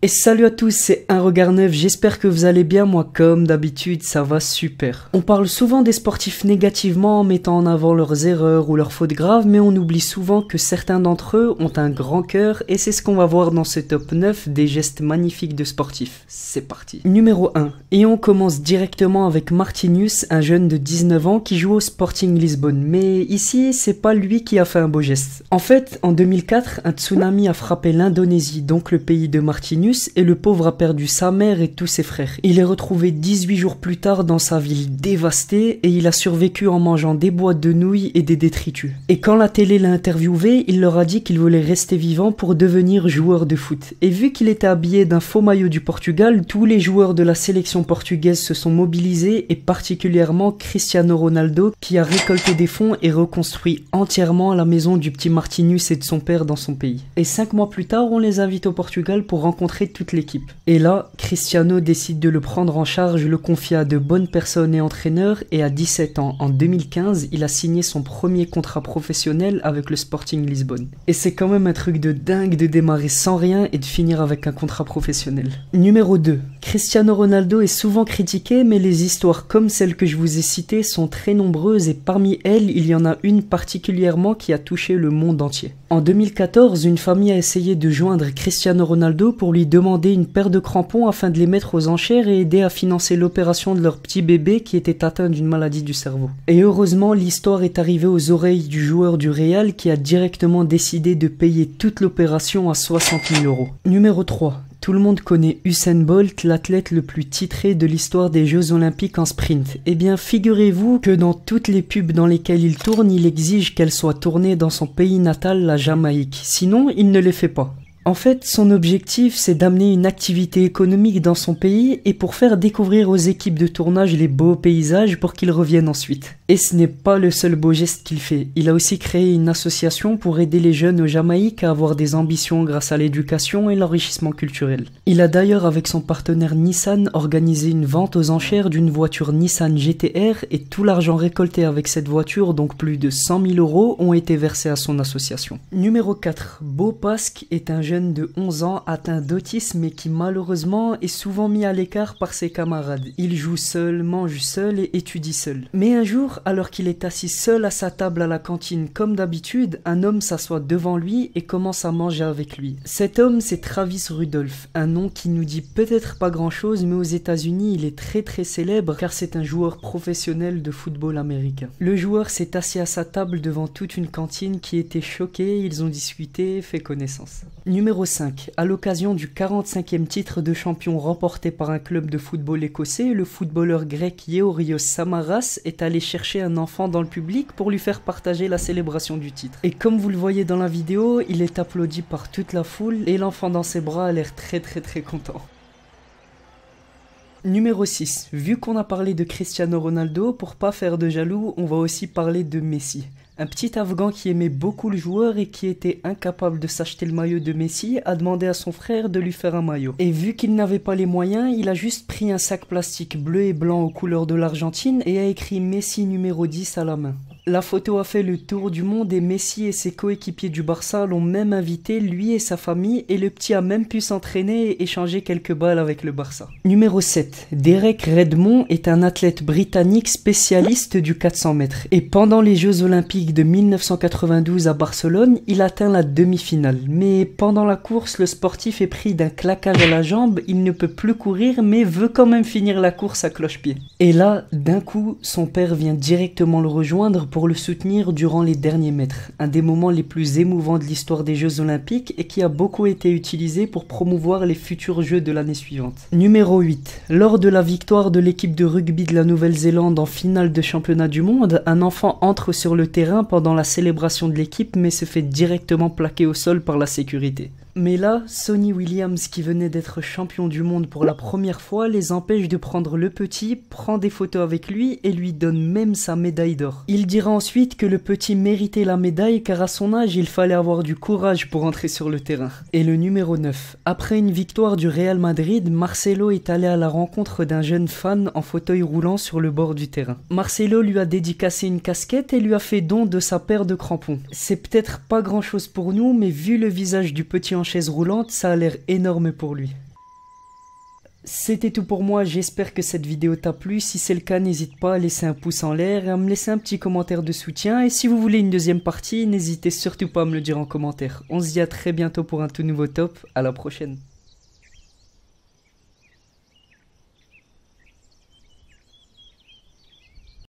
Et salut à tous, c'est Un Regard Neuf, j'espère que vous allez bien, moi comme d'habitude ça va super. On parle souvent des sportifs négativement en mettant en avant leurs erreurs ou leurs fautes graves, mais on oublie souvent que certains d'entre eux ont un grand cœur et c'est ce qu'on va voir dans ce top 9 des gestes magnifiques de sportifs. C'est parti. Numéro 1, et on commence directement avec Marquinhos, un jeune de 19 ans qui joue au Sporting Lisbonne, mais ici c'est pas lui qui a fait un beau geste. En fait, en 2004, un tsunami a frappé l'Indonésie, donc le pays de Marquinhos, et le pauvre a perdu sa mère et tous ses frères. Il est retrouvé 18 jours plus tard dans sa ville dévastée et il a survécu en mangeant des boîtes de nouilles et des détritus. Et quand la télé l'a interviewé, il leur a dit qu'il voulait rester vivant pour devenir joueur de foot. Et vu qu'il était habillé d'un faux maillot du Portugal, tous les joueurs de la sélection portugaise se sont mobilisés et particulièrement Cristiano Ronaldo qui a récolté des fonds et reconstruit entièrement la maison du petit Marquinhos et de son père dans son pays. Et 5 mois plus tard, on les invite au Portugal pour rencontrer toute l'équipe. Et là, Cristiano décide de le prendre en charge, le confie à de bonnes personnes et entraîneurs et à 17 ans, en 2015, il a signé son premier contrat professionnel avec le Sporting Lisbonne. Et c'est quand même un truc de dingue de démarrer sans rien et de finir avec un contrat professionnel. Numéro 2. Cristiano Ronaldo est souvent critiqué, mais les histoires comme celle que je vous ai citées sont très nombreuses et parmi elles, il y en a une particulièrement qui a touché le monde entier. En 2014, une famille a essayé de joindre Cristiano Ronaldo pour lui demander une paire de crampons afin de les mettre aux enchères et aider à financer l'opération de leur petit bébé qui était atteint d'une maladie du cerveau. Et heureusement, l'histoire est arrivée aux oreilles du joueur du Real qui a directement décidé de payer toute l'opération à 60 000 €. Numéro 3. Tout le monde connaît Usain Bolt, l'athlète le plus titré de l'histoire des Jeux Olympiques en sprint. Eh bien, figurez-vous que dans toutes les pubs dans lesquelles il tourne, il exige qu'elles soient tournées dans son pays natal, la Jamaïque. Sinon, il ne les fait pas. En fait, son objectif, c'est d'amener une activité économique dans son pays et pour faire découvrir aux équipes de tournage les beaux paysages pour qu'ils reviennent ensuite. Et ce n'est pas le seul beau geste qu'il fait. Il a aussi créé une association pour aider les jeunes au Jamaïque à avoir des ambitions grâce à l'éducation et l'enrichissement culturel. Il a d'ailleurs, avec son partenaire Nissan, organisé une vente aux enchères d'une voiture Nissan GT-R et tout l'argent récolté avec cette voiture, donc plus de 100 000 €, ont été versés à son association. Numéro 4. Beau Pasque est un jeune de 11 ans atteint d'autisme et qui malheureusement est souvent mis à l'écart par ses camarades. Il joue seul, mange seul et étudie seul. Mais un jour, alors qu'il est assis seul à sa table à la cantine comme d'habitude, un homme s'assoit devant lui et commence à manger avec lui. Cet homme, c'est Travis Rudolph, un nom qui nous dit peut-être pas grand-chose, mais aux États-Unis, il est très célèbre car c'est un joueur professionnel de football américain. Le joueur s'est assis à sa table devant toute une cantine qui était choquée, ils ont discuté, fait connaissance. Numéro 5. À l'occasion du 45e titre de champion remporté par un club de football écossais, le footballeur grec Georgios Samaras est allé chercher un enfant dans le public pour lui faire partager la célébration du titre. Et comme vous le voyez dans la vidéo, il est applaudi par toute la foule et l'enfant dans ses bras a l'air très content. Numéro 6. Vu qu'on a parlé de Cristiano Ronaldo, pour pas faire de jaloux, on va aussi parler de Messi. Un petit Afghan qui aimait beaucoup le joueur et qui était incapable de s'acheter le maillot de Messi a demandé à son frère de lui faire un maillot. Et vu qu'il n'avait pas les moyens, il a juste pris un sac plastique bleu et blanc aux couleurs de l'Argentine et a écrit Messi numéro 10 à la main. La photo a fait le tour du monde et Messi et ses coéquipiers du Barça l'ont même invité, lui et sa famille, et le petit a même pu s'entraîner et échanger quelques balles avec le Barça. Numéro 7. Derek Redmond est un athlète britannique spécialiste du 400 mètres. Et pendant les Jeux Olympiques de 1992 à Barcelone, il atteint la demi-finale. Mais pendant la course, le sportif est pris d'un claquage à la jambe, il ne peut plus courir mais veut quand même finir la course à cloche-pied. Et là, d'un coup, son père vient directement le rejoindre pour le soutenir durant les derniers mètres, un des moments les plus émouvants de l'histoire des Jeux Olympiques et qui a beaucoup été utilisé pour promouvoir les futurs Jeux de l'année suivante. Numéro 8. Lors de la victoire de l'équipe de rugby de la Nouvelle-Zélande en finale de championnat du monde, un enfant entre sur le terrain pendant la célébration de l'équipe mais se fait directement plaquer au sol par la sécurité. Mais là, Sonny Williams, qui venait d'être champion du monde pour la première fois, les empêche de prendre le petit, prend des photos avec lui et lui donne même sa médaille d'or. Il dira ensuite que le petit méritait la médaille car à son âge, il fallait avoir du courage pour entrer sur le terrain. Et le numéro 9. Après une victoire du Real Madrid, Marcelo est allé à la rencontre d'un jeune fan en fauteuil roulant sur le bord du terrain. Marcelo lui a dédicacé une casquette et lui a fait don de sa paire de crampons. C'est peut-être pas grand chose pour nous, mais vu le visage du petit en chaise roulante, ça a l'air énorme pour lui. C'était tout pour moi, j'espère que cette vidéo t'a plu. Si c'est le cas, n'hésite pas à laisser un pouce en l'air et à me laisser un petit commentaire de soutien. Et si vous voulez une deuxième partie, n'hésitez surtout pas à me le dire en commentaire. On se dit à très bientôt pour un tout nouveau top, à la prochaine.